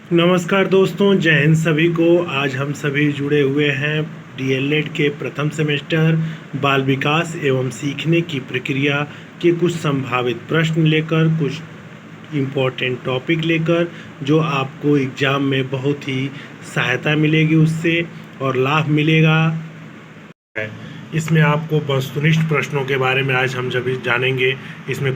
नमस्कार दोस्तों, जय हिंद सभी को। आज हम सभी जुड़े हुए हैं डीएलएड के प्रथम सेमेस्टर बाल विकास एवं सीखने की प्रक्रिया के कुछ संभावित प्रश्न लेकर, कुछ इम्पोर्टेंट टॉपिक लेकर, जो आपको एग्ज़ाम में बहुत ही सहायता मिलेगी उससे और लाभ मिलेगा। इसमें आपको वस्तुनिष्ठ प्रश्नों के बारे में आज हम जब जानेंगे। इसमें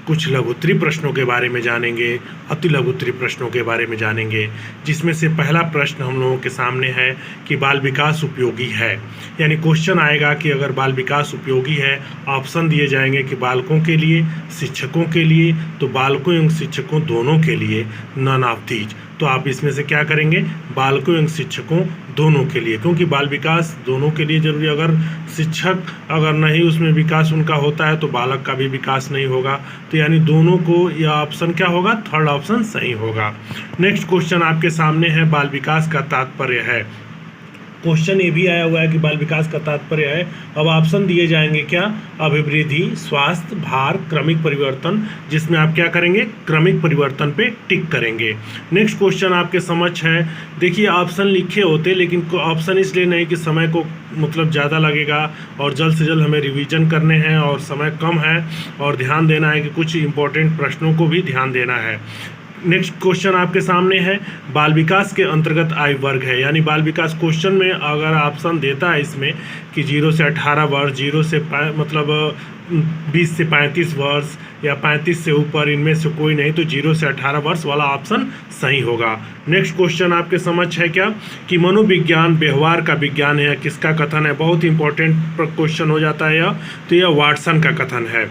कुछ लघुत्तरी प्रश्नों के बारे में जानेंगे, अति लघुत्तरी प्रश्नों के बारे में जानेंगे, जिसमें से पहला प्रश्न हम लोगों के सामने है कि बाल विकास उपयोगी है। यानी क्वेश्चन आएगा कि अगर बाल विकास उपयोगी है, ऑप्शन दिए जाएंगे कि बालकों के लिए, शिक्षकों के लिए, तो बालकों एवं शिक्षकों दोनों के लिए, नन ऑफ दीज। तो आप इसमें से क्या करेंगे? बालकों एवं शिक्षकों दोनों के लिए, क्योंकि बाल विकास दोनों के लिए जरूरी। अगर शिक्षक अगर नहीं उसमें विकास उनका होता है तो बालक का भी विकास नहीं होगा। तो यानी दोनों को, यह ऑप्शन क्या होगा? थर्ड ऑप्शन सही होगा। नेक्स्ट क्वेश्चन आपके सामने है, बाल विकास का तात्पर्य है। क्वेश्चन ये भी आया हुआ है कि बाल विकास का तात्पर्य है। अब ऑप्शन दिए जाएंगे क्या? अभिवृद्धि, स्वास्थ्य, भार, क्रमिक परिवर्तन, जिसमें आप क्या करेंगे? क्रमिक परिवर्तन पे टिक करेंगे। नेक्स्ट क्वेश्चन आपके समक्ष है। देखिए ऑप्शन लिखे होते, लेकिन ऑप्शन इसलिए नहीं कि समय को मतलब ज़्यादा लगेगा और जल्द से जल्द हमें रिवीजन करने हैं और समय कम है और ध्यान देना है कि कुछ इंपॉर्टेंट प्रश्नों को भी ध्यान देना है। नेक्स्ट क्वेश्चन आपके सामने है, बाल विकास के अंतर्गत आयु वर्ग है। यानी बाल विकास क्वेश्चन में अगर ऑप्शन देता है इसमें कि 0 से 18 वर्ष, 0 से मतलब 20 से 35 वर्ष या 35 से ऊपर, इनमें से कोई नहीं, तो 0 से 18 वर्ष वाला ऑप्शन सही होगा। नेक्स्ट क्वेश्चन आपके समझ है क्या कि मनोविज्ञान व्यवहार का विज्ञान है, किसका कथन है? बहुत इंपॉर्टेंट क्वेश्चन हो जाता है यह, तो यह वाटसन का कथन है।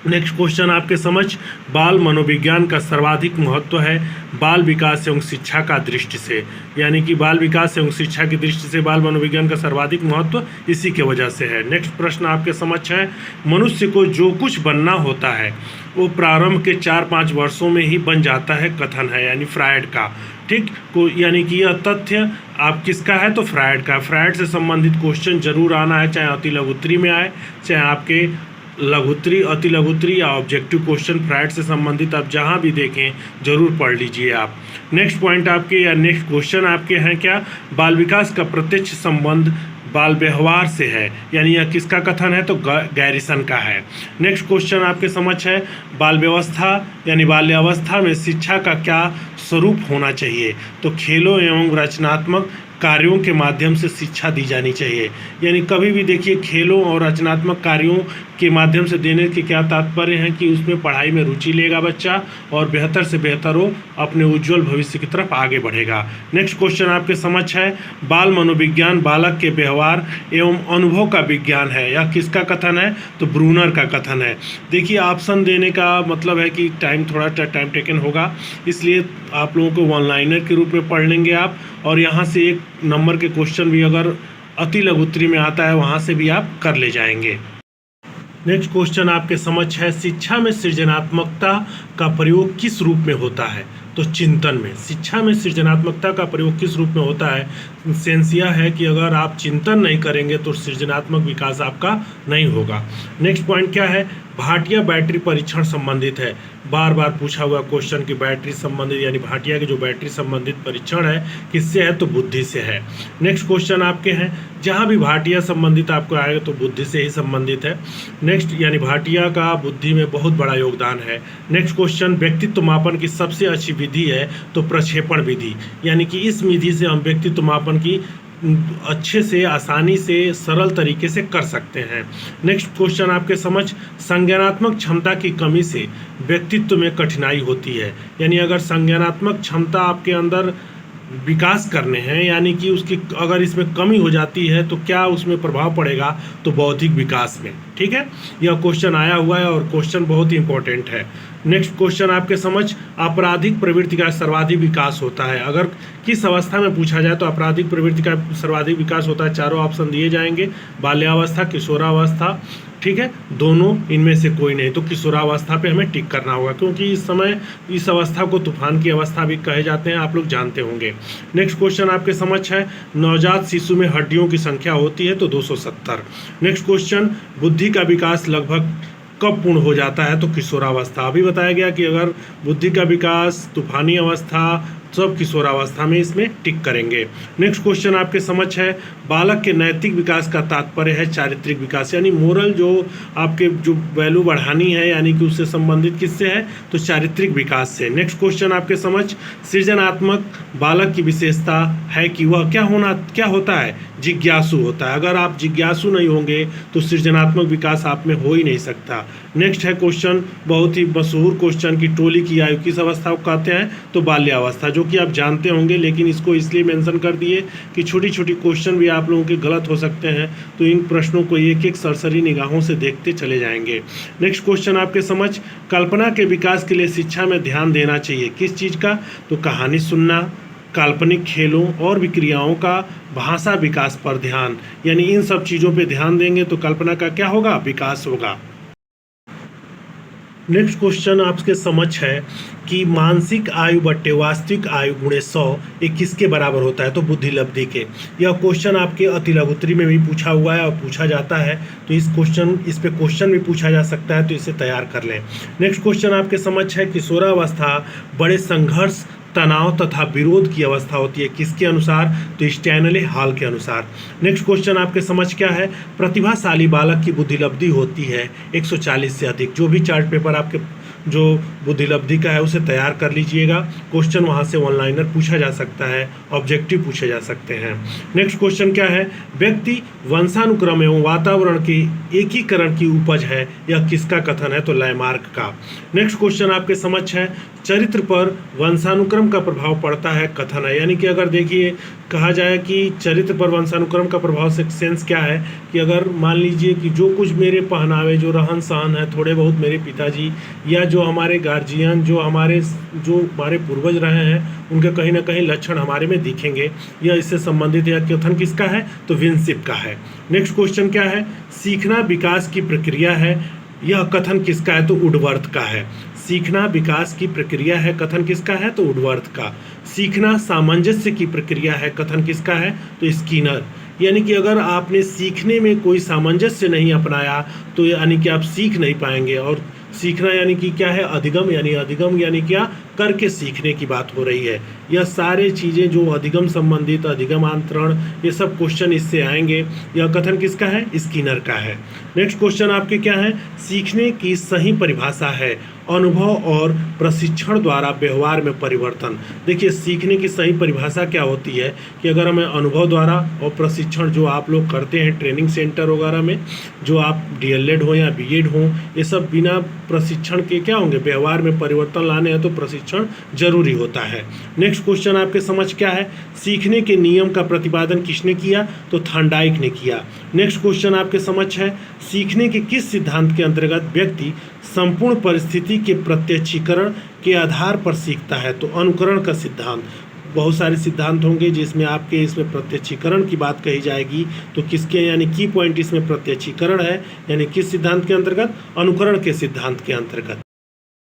नेक्स्ट क्वेश्चन आपके समझ, बाल मनोविज्ञान का सर्वाधिक महत्व है बाल विकास एवं शिक्षा का दृष्टि से। यानी कि बाल विकास एवं शिक्षा की दृष्टि से बाल मनोविज्ञान का सर्वाधिक महत्व इसी के वजह से है। नेक्स्ट प्रश्न आपके समझ है, मनुष्य को जो कुछ बनना होता है वो प्रारंभ के 4-5 वर्षों में ही बन जाता है, कथन है, यानी फ्रायड का। ठीक को, यानी कि यह तथ्य आप किसका है? तो फ्रायड का। फ्रायड से संबंधित क्वेश्चन जरूर आना है, चाहे अति लघुत्तरी में आए, चाहे आपके लघुत्तरी, अति लघुत्तरी या ऑब्जेक्टिव क्वेश्चन फ्रायड से संबंधित आप जहां भी देखें जरूर पढ़ लीजिए आप। नेक्स्ट पॉइंट आपके या नेक्स्ट क्वेश्चन आपके हैं क्या? बाल विकास का प्रत्यक्ष संबंध बाल व्यवहार से है। यानी यह किसका कथन है? तो गैरिसन का है। नेक्स्ट क्वेश्चन आपके समझ है, बाल व्यवस्था यानी बाल्यावस्था में शिक्षा का क्या स्वरूप होना चाहिए? तो खेलों एवं रचनात्मक कार्यों के माध्यम से शिक्षा दी जानी चाहिए। यानी कभी भी देखिए, खेलों और रचनात्मक कार्यों के माध्यम से देने के क्या तात्पर्य है कि उसमें पढ़ाई में रुचि लेगा बच्चा और बेहतर से बेहतर वो अपने उज्जवल भविष्य की तरफ आगे बढ़ेगा। नेक्स्ट क्वेश्चन आपके समझ है, बाल मनोविज्ञान बालक के व्यवहार एवं अनुभव का विज्ञान है। यह किसका कथन है? तो ब्रूनर का कथन है। देखिए ऑप्शन देने का मतलब है कि थोड़ा टाइम टेकन होगा, इसलिए आप लोगों को वन लाइनर के रूप में पढ़ लेंगे आप, और यहाँ से एक नंबर के क्वेश्चन भी अगर अति लघुत्तरी में आता है वहाँ से भी आप कर ले जाएंगे। नेक्स्ट क्वेश्चन आपके समझ है, शिक्षा में सृजनात्मकता का प्रयोग किस रूप में होता है? तो चिंतन में। शिक्षा में सृजनात्मकता का प्रयोग किस रूप में होता है? सेंस यह है कि अगर आप चिंतन नहीं करेंगे तो सृजनात्मक विकास आपका नहीं होगा। नेक्स्ट पॉइंट क्या है? भाटिया बैटरी परीक्षण संबंधित है। बार बार पूछा हुआ क्वेश्चन की बैटरी संबंधित, यानी भाटिया की जो बैटरी संबंधित परीक्षण है किससे है? तो बुद्धि से है। नेक्स्ट क्वेश्चन आपके हैं, जहाँ भी भाटिया संबंधित आपको आएगा तो बुद्धि से ही संबंधित है। नेक्स्ट, यानी भाटिया का बुद्धि में बहुत बड़ा योगदान है। नेक्स्ट क्वेश्चन, व्यक्तित्व मापन की सबसे अच्छी विधि है तो प्रक्षेपण विधि। यानी कि इस विधि से हम व्यक्तित्व मापन की अच्छे से, आसानी से, सरल तरीके से कर सकते हैं। नेक्स्ट क्वेश्चन आपके समझ, संज्ञानात्मक क्षमता की कमी से व्यक्तित्व में कठिनाई होती है। यानी अगर संज्ञानात्मक क्षमता आपके अंदर विकास करने हैं, यानी कि उसकी अगर इसमें कमी हो जाती है तो क्या उसमें प्रभाव पड़ेगा? तो बौद्धिक विकास में। ठीक है, यह क्वेश्चन आया हुआ है और क्वेश्चन बहुत ही इंपॉर्टेंट है। नेक्स्ट क्वेश्चन आपके समझ, आपराधिक प्रवृत्ति का सर्वाधिक विकास होता है। अगर किस अवस्था में पूछा जाए तो आपराधिक प्रवृत्ति का सर्वाधिक विकास होता है। चारों ऑप्शन दिए जाएंगे, बाल्यावस्था, किशोरावस्था, ठीक है, दोनों इनमें से कोई नहीं। तो किशोरावस्था पे हमें टिक करना होगा, क्योंकि इस समय इस अवस्था को तूफान की अवस्था भी कहे जाते हैं, आप लोग जानते होंगे। नेक्स्ट क्वेश्चन आपके समझ है, नवजात शिशु में हड्डियों की संख्या होती है तो 270। नेक्स्ट क्वेश्चन, बुद्धि का विकास लगभग कब पूर्ण हो जाता है? तो किशोरावस्था। अभी बताया गया कि अगर बुद्धि का विकास, तूफानी अवस्था, सब किशोरावस्था में इसमें टिक करेंगे। नेक्स्ट क्वेश्चन आपके समक्ष है, बालक के नैतिक विकास का तात्पर्य है चारित्रिक विकास, यानी मोरल जो आपके जो वैल्यू बढ़ानी है, यानी कि उससे संबंधित किससे है? तो चारित्रिक विकास से। नेक्स्ट क्वेश्चन आपके समक्ष, सृजनात्मक बालक की विशेषता है कि वह क्या होता है? जिज्ञासु होता है। अगर आप जिज्ञासु नहीं होंगे तो सृजनात्मक विकास आप में हो ही नहीं सकता। नेक्स्ट है क्वेश्चन, बहुत ही मशहूर क्वेश्चन की टोली की आयु किस अवस्था को कहते हैं? तो बाल्यावस्था, जो कि आप जानते होंगे, लेकिन इसको इसलिए मेंशन कर दिए कि छोटी छोटी क्वेश्चन भी आप लोगों के गलत हो सकते हैं, तो इन प्रश्नों को एक एक सरसरी निगाहों से देखते चले जाएंगे। नेक्स्ट क्वेश्चन आपके समझ, कल्पना के विकास के लिए शिक्षा में ध्यान देना चाहिए किस चीज़ का? तो कहानी सुनना, काल्पनिक खेलों और विक्रियाओं का, भाषा विकास पर ध्यान, यानी इन सब चीज़ों पे ध्यान देंगे तो कल्पना का क्या होगा? विकास होगा। नेक्स्ट क्वेश्चन आपके समझ है कि मानसिक आयु बट्टे वास्तविक आयु गुणे 100 ये किसके बराबर होता है? तो बुद्धि लब्धि के। यह क्वेश्चन आपके अति लघुत्तरी में भी पूछा हुआ है और पूछा जाता है, तो इस पे क्वेश्चन भी पूछा जा सकता है, तो इसे तैयार कर लें। नेक्स्ट क्वेश्चन आपके समझ है, किशोरावस्था बड़े संघर्ष, तनाव तथा विरोध की अवस्था होती है किसके अनुसार? तो स्टैनले हॉल के अनुसार। नेक्स्ट क्वेश्चन आपके समझ क्या है, प्रतिभाशाली बालक की बुद्धि लब्धि होती है 140 से अधिक। जो भी चार्ट पेपर आपके जो बुद्धि लब्धि का है उसे तैयार कर लीजिएगा, क्वेश्चन वहाँ से ऑनलाइनर पूछा जा सकता है, ऑब्जेक्टिव पूछे जा सकते हैं। नेक्स्ट क्वेश्चन क्या है, व्यक्ति वंशानुक्रम एवं वातावरण के एकीकरण की उपज है, यह किसका कथन है? तो लैमार्क का। नेक्स्ट क्वेश्चन आपके समझ है, चरित्र पर वंशानुक्रम का प्रभाव पड़ता है, कथन है, यानी कि अगर देखिए कहा जाए कि चरित्र पर वंशानुक्रम का प्रभाव से सेंस क्या है कि अगर मान लीजिए कि जो कुछ मेरे पहनावे, जो रहन सहन है, थोड़े बहुत मेरे पिताजी या जो हमारे गार्जियन, जो हमारे पूर्वज रहे हैं, उनके कहीं ना कहीं लक्षण हमारे में दिखेंगे, यह इससे संबंधित है। कथन किसका है? तो विंसिप का है। नेक्स्ट क्वेश्चन क्या है, सीखना विकास की प्रक्रिया है, यह कथन किसका है? तो वुडवर्थ का है। सीखना विकास की प्रक्रिया है, कथन किसका है? तो वुडवर्थ का। सीखना सामंजस्य की प्रक्रिया है, कथन किसका है? तो स्किनर। यानी कि अगर आपने सीखने में कोई सामंजस्य नहीं अपनाया तो यानी कि आप सीख नहीं पाएंगे। और सीखना यानी कि क्या है? अधिगम, यानी क्या? करके सीखने की बात हो रही है। यह सारे चीज़ें जो अधिगम संबंधित, अधिगम आंतरण, ये सब क्वेश्चन इससे आएंगे। यह कथन किसका है? स्किनर का है। नेक्स्ट क्वेश्चन आपके क्या है, सीखने की सही परिभाषा है अनुभव और प्रशिक्षण द्वारा व्यवहार में परिवर्तन। देखिए सीखने की सही परिभाषा क्या होती है कि अगर हमें अनुभव द्वारा और प्रशिक्षण जो आप लोग करते हैं ट्रेनिंग सेंटर वगैरह में, जो आप डीएलएड हो या बीएड हो, ये सब बिना प्रशिक्षण के क्या होंगे? व्यवहार में परिवर्तन लाने हैं तो प्रशिक्षण जरूरी होता है। नेक्स्ट क्वेश्चन आपके समझ क्या है, सीखने के नियम का प्रतिपादन किसने किया? तो थॉर्नडाइक ने किया। नेक्स्ट क्वेश्चन आपके समझ है, सीखने के किस सिद्धांत के अंतर्गत व्यक्ति संपूर्ण परिस्थिति के प्रत्यक्षीकरण के आधार पर सीखता है? तो अनुकरण का सिद्धांत। बहुत सारे सिद्धांत होंगे जिसमें आपके इसमें प्रत्यक्षीकरण की बात कही जाएगी, तो किसके यानी की पॉइंट इसमें प्रत्यक्षीकरण है, यानी किस सिद्धांत के अंतर्गत? अनुकरण के सिद्धांत के अंतर्गत।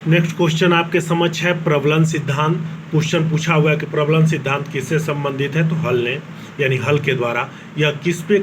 नेक्स्ट क्वेश्चन आपके समझ है प्रबलन सिद्धांत। क्वेश्चन पूछा हुआ है कि प्रबलन सिद्धांत किससे संबंधित है? तो हल ने, यानी हल के द्वारा। यह किस पे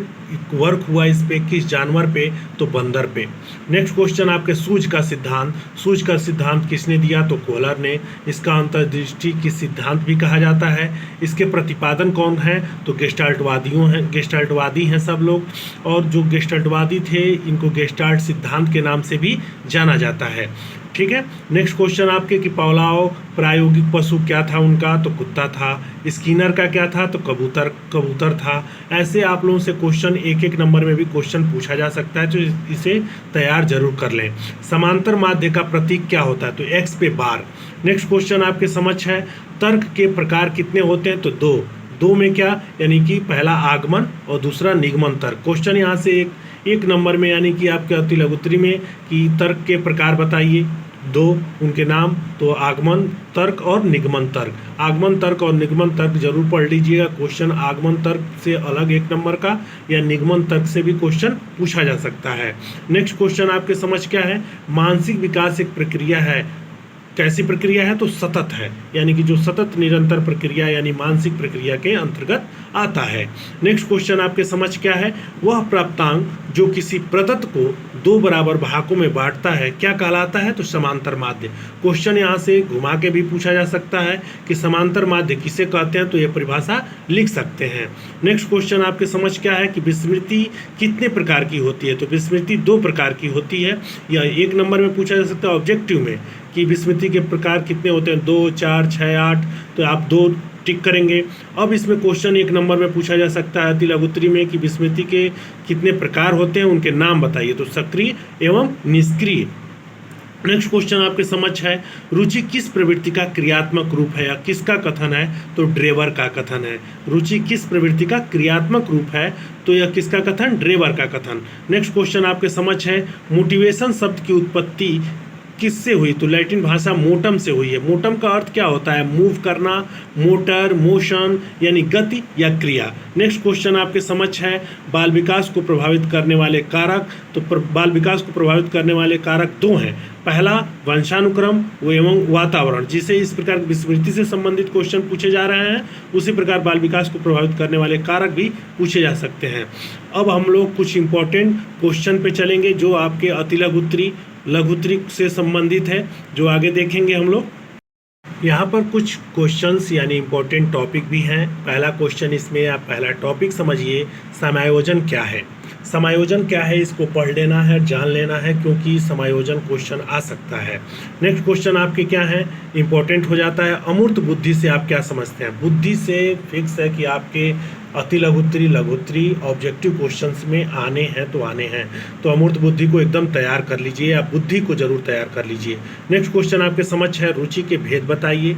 वर्क हुआ? इस पे किस जानवर पे? तो बंदर पे। नेक्स्ट क्वेश्चन आपके सूझ का सिद्धांत। सूझ का सिद्धांत किसने दिया? तो कोहलर ने। इसका अंतर्दृष्टि की सिद्धांत भी कहा जाता है। इसके प्रतिपादन कौन है? तो गेस्टाल्टवादी हैं सब लोग, और जो गेस्टाल्टवादी थे इनको गेस्टाल्ट सिद्धांत के नाम से भी जाना जाता है। ठीक है। नेक्स्ट क्वेश्चन आपके कि पावलोव प्रायोगिक पशु क्या था उनका? तो कुत्ता था। स्किनर का क्या था? तो कबूतर था। ऐसे आप लोगों से क्वेश्चन एक एक नंबर में भी क्वेश्चन पूछा जा सकता है, तो इसे तैयार जरूर कर लें। समांतर माध्य का प्रतीक क्या होता है? तो एक्स पे बार। नेक्स्ट क्वेश्चन आपके समझ है तर्क के प्रकार कितने होते हैं? तो दो में क्या, यानी कि पहला आगमन और दूसरा निगमन तर्क। क्वेश्चन यहाँ से एक नंबर में, यानी कि आपके अति लघुत्तरी में कि तर्क के प्रकार बताइए, दो उनके नाम, तो आगमन तर्क और निगमन तर्क। आगमन तर्क और निगमन तर्क जरूर पढ़ लीजिएगा। क्वेश्चन आगमन तर्क से अलग एक नंबर का या निगमन तर्क से भी क्वेश्चन पूछा जा सकता है। नेक्स्ट क्वेश्चन आपके समझ क्या है, मानसिक विकास एक प्रक्रिया है कैसी प्रक्रिया है? तो सतत है, यानी कि जो सतत निरंतर प्रक्रिया यानी मानसिक प्रक्रिया के अंतर्गत आता है। नेक्स्ट क्वेश्चन आपके समझ क्या है? वह प्राप्तांक जो किसी प्रदत्त को दो बराबर भागों में बांटता है क्या कहलाता है? तो समांतर माध्य। क्वेश्चन यहाँ से घुमा के भी पूछा जा सकता है कि समांतर माध्य किसे कहते हैं, तो यह परिभाषा लिख सकते हैं। नेक्स्ट क्वेश्चन आपके समझ क्या है कि विस्मृति कितने प्रकार की होती है? तो विस्मृति दो प्रकार की होती है। यह एक नंबर में पूछा जा सकता है ऑब्जेक्टिव में कि विस्मृति के प्रकार कितने होते हैं, 2, 4, 6, 8, तो आप 2 टिक करेंगे। अब इसमें क्वेश्चन एक नंबर में पूछा जा सकता है अति लघुत्तरी में कि विस्मृति के कितने प्रकार होते हैं, उनके नाम बताइए। तो सक्रिय एवं निष्क्रिय। नेक्स्ट क्वेश्चन आपके समझ है रुचि किस प्रवृत्ति का क्रियात्मक रूप है या किसका कथन है? तो ड्रेवर का कथन है। रुचि किस प्रवृत्ति का क्रियात्मक रूप है? तो यह किसका कथन? ड्रेवर का कथन। नेक्स्ट क्वेश्चन आपके समझ है मोटिवेशन शब्द की उत्पत्ति किससे हुई? तो लैटिन भाषा मोटम से हुई है। मोटम का अर्थ क्या होता है? मूव करना, मोटर, मोशन यानी गति या क्रिया। नेक्स्ट क्वेश्चन आपके समझ है बाल विकास को प्रभावित करने वाले कारक। तो बाल विकास को प्रभावित करने वाले कारक दो हैं। पहला वंशानुक्रम एवं वातावरण, जिसे इस प्रकार विस्मृति से संबंधित क्वेश्चन पूछे जा रहे हैं, उसी प्रकार बाल विकास को प्रभावित करने वाले कारक भी पूछे जा सकते हैं। अब हम लोग कुछ इंपॉर्टेंट क्वेश्चन पे चलेंगे जो आपके अति लघुत्तरी, लघुत्तरी से संबंधित है, जो आगे देखेंगे हम लोग। यहाँ पर कुछ क्वेश्चंस यानी इंपॉर्टेंट टॉपिक भी हैं। पहला क्वेश्चन इसमें आप पहला टॉपिक समझिए, समायोजन क्या है? समायोजन क्या है इसको पढ़ लेना है, जान लेना है, क्योंकि समायोजन क्वेश्चन आ सकता है। नेक्स्ट क्वेश्चन आपके क्या है, इंपॉर्टेंट हो जाता है अमूर्त बुद्धि से आप क्या समझते हैं? बुद्धि से फिक्स है कि आपके अति लघुत्तरी, लघुत्तरी ऑब्जेक्टिव क्वेश्चंस में आने हैं तो आने हैं, तो अमूर्त बुद्धि को एकदम तैयार कर लीजिए, या बुद्धि को जरूर तैयार कर लीजिए। नेक्स्ट क्वेश्चन आपके समझ है रुचि के भेद बताइए।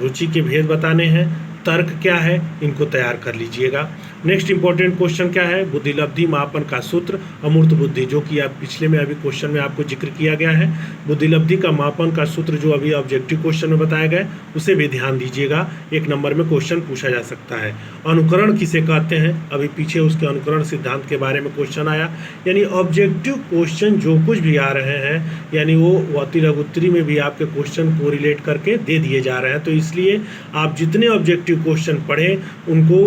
रुचि के भेद बताने हैं। तर्क क्या है, इनको तैयार कर लीजिएगा। नेक्स्ट इंपॉर्टेंट क्वेश्चन क्या है, बुद्धिलब्धि मापन का सूत्र अमूर्त बुद्धि, जो कि आप पिछले में अभी क्वेश्चन में आपको जिक्र किया गया है। बुद्धिलब्धि का मापन का सूत्र जो अभी ऑब्जेक्टिव क्वेश्चन में बताया गया उसे भी ध्यान दीजिएगा, एक नंबर में क्वेश्चन पूछा जा सकता है। अनुकरण किसे कहते हैं, अभी पीछे उसके अनुकरण सिद्धांत के बारे में क्वेश्चन आया। यानी ऑब्जेक्टिव क्वेश्चन जो कुछ भी आ रहे हैं, यानी वो अति लघुत्तरी में भी आपके क्वेश्चन को रिलेट करके दे दिए जा रहे हैं। तो इसलिए आप जितने ऑब्जेक्टिव क्वेश्चन पढ़ें उनको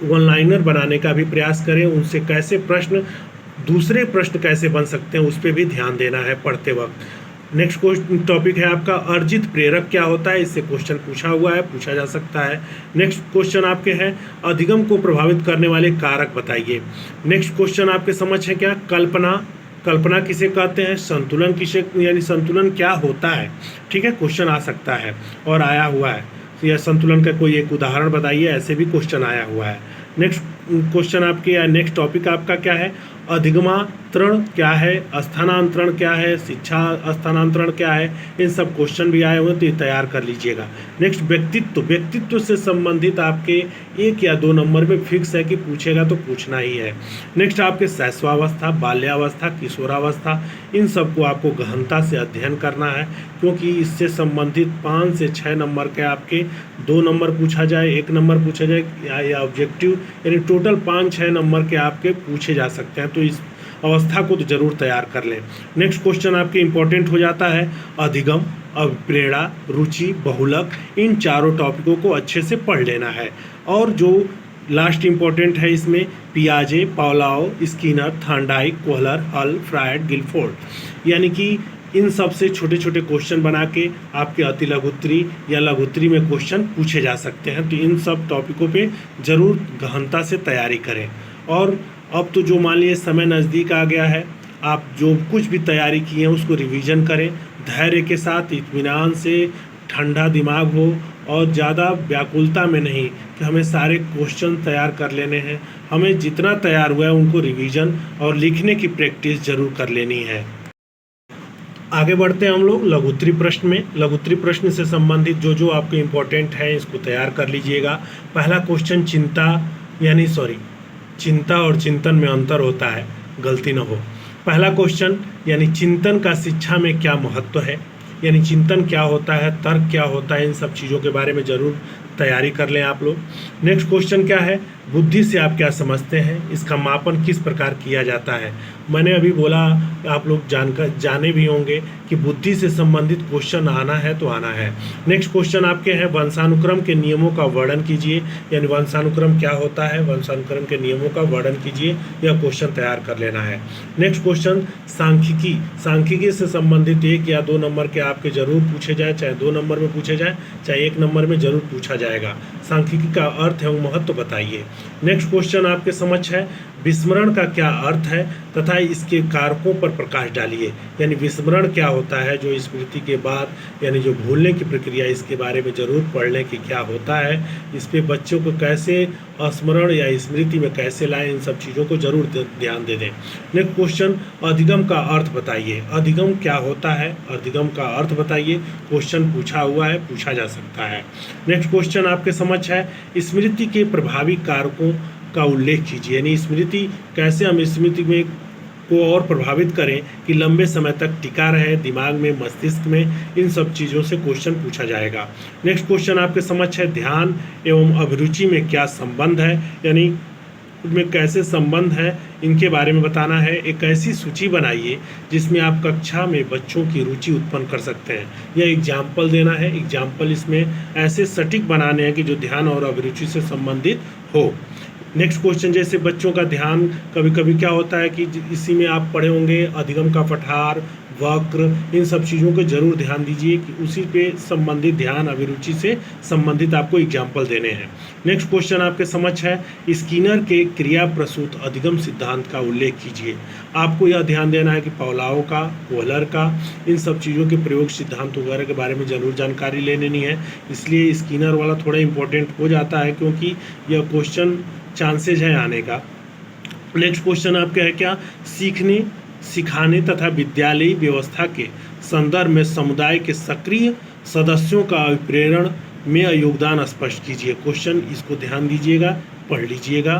वन लाइनर बनाने का भी प्रयास करें, उनसे कैसे प्रश्न, दूसरे प्रश्न कैसे बन सकते हैं उस पर भी ध्यान देना है पढ़ते वक्त। नेक्स्ट टॉपिक है आपका अर्जित प्रेरक क्या होता है, इससे क्वेश्चन पूछा हुआ है, पूछा जा सकता है। नेक्स्ट क्वेश्चन आपके हैं अधिगम को प्रभावित करने वाले कारक बताइए। नेक्स्ट क्वेश्चन आपके समझ है क्या, कल्पना, कल्पना किसे कहते हैं, संतुलन किसे, यानी संतुलन क्या होता है, ठीक है, क्वेश्चन आ सकता है और आया हुआ है। या संतुलन का कोई एक उदाहरण बताइए, ऐसे भी क्वेश्चन आया हुआ है। नेक्स्ट क्वेश्चन आपके या नेक्स्ट टॉपिक आपका क्या है, अधिगमांतरण क्या है, स्थानांतरण क्या है, शिक्षा स्थानांतरण क्या है, इन सब क्वेश्चन भी आए हुए तो ये तैयार कर लीजिएगा। नेक्स्ट व्यक्तित्व, व्यक्तित्व से संबंधित आपके 1 या 2 नंबर में फिक्स है कि पूछेगा तो पूछना ही है। नेक्स्ट आपके शैशवावस्था, बाल्यावस्था, किशोरावस्था, इन सब को आपको गहनता से अध्ययन करना है, क्योंकि इससे संबंधित 5 से 6 नंबर के आपके 2 नंबर पूछा जाए, 1 नंबर पूछा जाए, या ऑब्जेक्टिव, यानी टोटल 5-6 नंबर के आपके पूछे जा सकते हैं। तो इस अवस्था को तो जरूर तैयार कर लें। नेक्स्ट क्वेश्चन आपके इंपॉर्टेंट हो जाता है अधिगम, अभिप्रेरणा, रुचि, बहुलक, इन चारों टॉपिकों को अच्छे से पढ़ लेना है। और जो लास्ट इंपॉर्टेंट है इसमें पियाजे, पाउलाओ, स्किनर, थॉर्नडाइक, कोहलर, हल, फ्रायड, गिलफोर्ड, यानी कि इन सब से छोटे छोटे क्वेश्चन बना के आपके अति लघुत्तरी या लघुत्तरी में क्वेश्चन पूछे जा सकते हैं। तो इन सब टॉपिकों पे ज़रूर गहनता से तैयारी करें। और अब तो जो मान लीजिए समय नज़दीक आ गया है, आप जो कुछ भी तैयारी की है उसको रिवीजन करें, धैर्य के साथ, इत्मीनान से, ठंडा दिमाग हो और ज़्यादा व्याकुलता में नहीं कि हमें सारे क्वेश्चन तैयार कर लेने हैं। हमें जितना तैयार हुआ है उनको रिवीजन और लिखने की प्रैक्टिस ज़रूर कर लेनी है। आगे बढ़ते हैं हम लोग लघुत्तरी प्रश्न में। लघुत्तरी प्रश्न से संबंधित जो जो आपके इम्पोर्टेंट है इसको तैयार कर लीजिएगा। पहला क्वेश्चन चिंता और चिंतन में अंतर होता है, गलती न हो। पहला क्वेश्चन यानी चिंतन का शिक्षा में क्या महत्व है, यानी चिंतन क्या होता है, तर्क क्या होता है, इन सब चीज़ों के बारे में ज़रूर तैयारी कर लें आप लोग। नेक्स्ट क्वेश्चन क्या है, बुद्धि से आप क्या समझते हैं, इसका मापन किस प्रकार किया जाता है। मैंने अभी बोला, आप लोग जाने भी होंगे कि बुद्धि से संबंधित क्वेश्चन आना है तो आना है। नेक्स्ट क्वेश्चन आपके हैं, वंशानुक्रम के नियमों का वर्णन कीजिए, यानी वंशानुक्रम क्या होता है, वंशानुक्रम के नियमों का वर्णन कीजिए, यह क्वेश्चन तैयार कर लेना है। नेक्स्ट क्वेश्चन, सांख्यिकी, सांख्यिकी से संबंधित 1 या 2 नंबर के आपके जरूर पूछे जाए, चाहे 2 नंबर में पूछे जाए चाहे 1 नंबर में जरूर पूछा जाएगा। सांख्यिकी का अर्थ एवं महत्व बताइए। नेक्स्ट क्वेश्चन आपके समझ है, विस्मरण का क्या अर्थ है तथा इसके कारकों पर प्रकाश डालिए, यानी विस्मरण क्या होता है, जो स्मृति के बाद यानी जो भूलने की प्रक्रिया, इसके बारे में जरूर पढ़ लें कि क्या होता है, इस पे बच्चों को कैसे स्मरण या स्मृति में कैसे लाएं, इन सब चीज़ों को जरूर ध्यान दे दें। नेक्स्ट क्वेश्चन, अधिगम का अर्थ बताइए, अधिगम क्या होता है, अधिगम का अर्थ बताइए, क्वेश्चन पूछा हुआ है, पूछा जा सकता है। नेक्स्ट क्वेश्चन आपके समझ है, स्मृति के प्रभावी कारकों का उल्लेख कीजिए, यानी स्मृति कैसे हम स्मृति में को और प्रभावित करें कि लंबे समय तक टिका रहे दिमाग में, मस्तिष्क में, इन सब चीज़ों से क्वेश्चन पूछा जाएगा। नेक्स्ट क्वेश्चन आपके समझ है, ध्यान एवं अभिरुचि में क्या संबंध है, यानी में कैसे संबंध है, इनके बारे में बताना है। एक ऐसी सूची बनाइए जिसमें आप कक्षा में बच्चों की रुचि उत्पन्न कर सकते हैं, यह एग्जाम्पल देना है। एग्जाम्पल इसमें ऐसे सटीक बनाने हैं कि जो ध्यान और अभिरुचि से संबंधित हो। नेक्स्ट क्वेश्चन, जैसे बच्चों का ध्यान कभी कभी क्या होता है कि इसी में आप पढ़े होंगे, अधिगम का पठार, वक्र, इन सब चीज़ों को जरूर ध्यान दीजिए कि उसी पे संबंधित ध्यान अभिरुचि से संबंधित आपको एग्जाम्पल देने हैं। नेक्स्ट क्वेश्चन आपके समझ है, स्किनर के क्रिया प्रसूत अधिगम सिद्धांत का उल्लेख कीजिए। आपको यह ध्यान देना है कि पौलाओ का, कोहलर का, इन सब चीज़ों के प्रयोग सिद्धांत वगैरह के बारे में जरूर जानकारी ले लेनी है, इसलिए स्किनर वाला थोड़ा इंपॉर्टेंट हो जाता है क्योंकि यह क्वेश्चन चांसेज है आने का। नेक्स्ट क्वेश्चन आपका है क्या, सीखने, सिखाने तथा विद्यालयी व्यवस्था के संदर्भ में समुदाय के सक्रिय सदस्यों का अभिप्रेरण में योगदान स्पष्ट कीजिए। क्वेश्चन इसको ध्यान दीजिएगा, पढ़ लीजिएगा।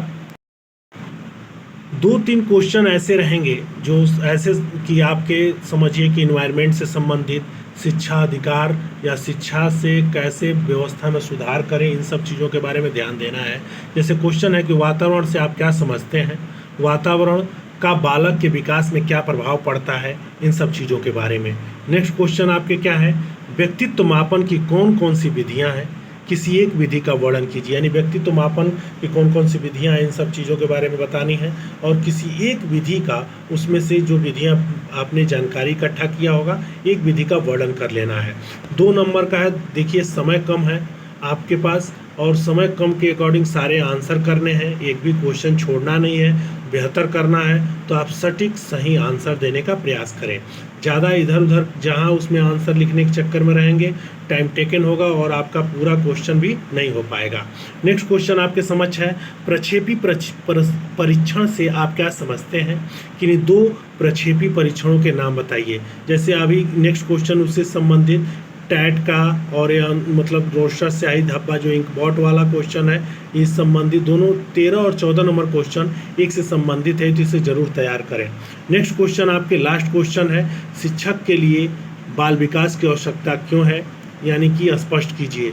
2-3 क्वेश्चन ऐसे रहेंगे जो ऐसे कि आपके समझिए कि इन्वायरमेंट से संबंधित, शिक्षा अधिकार या शिक्षा से कैसे व्यवस्था में सुधार करें, इन सब चीज़ों के बारे में ध्यान देना है। जैसे क्वेश्चन है कि वातावरण से आप क्या समझते हैं, वातावरण का बालक के विकास में क्या प्रभाव पड़ता है, इन सब चीज़ों के बारे में। नेक्स्ट क्वेश्चन आपके क्या है, व्यक्तित्व मापन की कौन कौन सी विधियां हैं, किसी एक विधि का वर्णन कीजिए, यानी व्यक्तित्व मापन की कौन कौन सी विधियां हैं, इन सब चीज़ों के बारे में बतानी है। और किसी एक विधि का, उसमें से जो विधियां आपने जानकारी इकट्ठा किया होगा, एक विधि का वर्णन कर लेना है। 2 नंबर का है, देखिए समय कम है आपके पास और समय कम के अकॉर्डिंग सारे आंसर करने हैं, एक भी क्वेश्चन छोड़ना नहीं है, बेहतर करना है तो आप सटीक सही आंसर देने का प्रयास करें। ज़्यादा इधर उधर जहां उसमें आंसर लिखने के चक्कर में रहेंगे, टाइम टेकन होगा और आपका पूरा क्वेश्चन भी नहीं हो पाएगा। नेक्स्ट क्वेश्चन आपके समझ है, प्रक्षेपी परीक्षण से आप क्या समझते हैं, कि 2 प्रक्षेपी परीक्षणों के नाम बताइए। जैसे अभी नेक्स्ट क्वेश्चन उससे संबंधित टैट का और मतलब रोस्टर स्याही धब्बा जो इंकबॉट वाला क्वेश्चन है, इस संबंधित दोनों 13 और 14 नंबर क्वेश्चन एक से संबंधित है, तो इसे जरूर तैयार करें। नेक्स्ट क्वेश्चन आपके लास्ट क्वेश्चन है, शिक्षक के लिए बाल विकास की आवश्यकता क्यों है, यानी कि स्पष्ट कीजिए।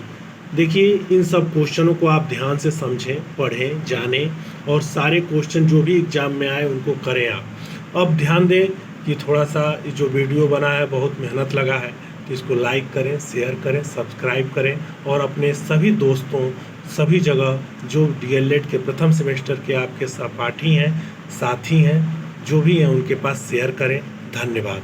देखिए इन सब क्वेश्चनों को आप ध्यान से समझें, पढ़ें, जानें और सारे क्वेश्चन जो भी एग्जाम में आए उनको करें आप। अब ध्यान दें कि थोड़ा सा जो वीडियो बना है बहुत मेहनत लगा है, तो इसको लाइक करें, शेयर करें, सब्सक्राइब करें और अपने सभी दोस्तों, सभी जगह जो डीएलएड के प्रथम सेमेस्टर के आपके सहपाठी हैं, साथी हैं, जो भी हैं उनके पास शेयर करें। धन्यवाद।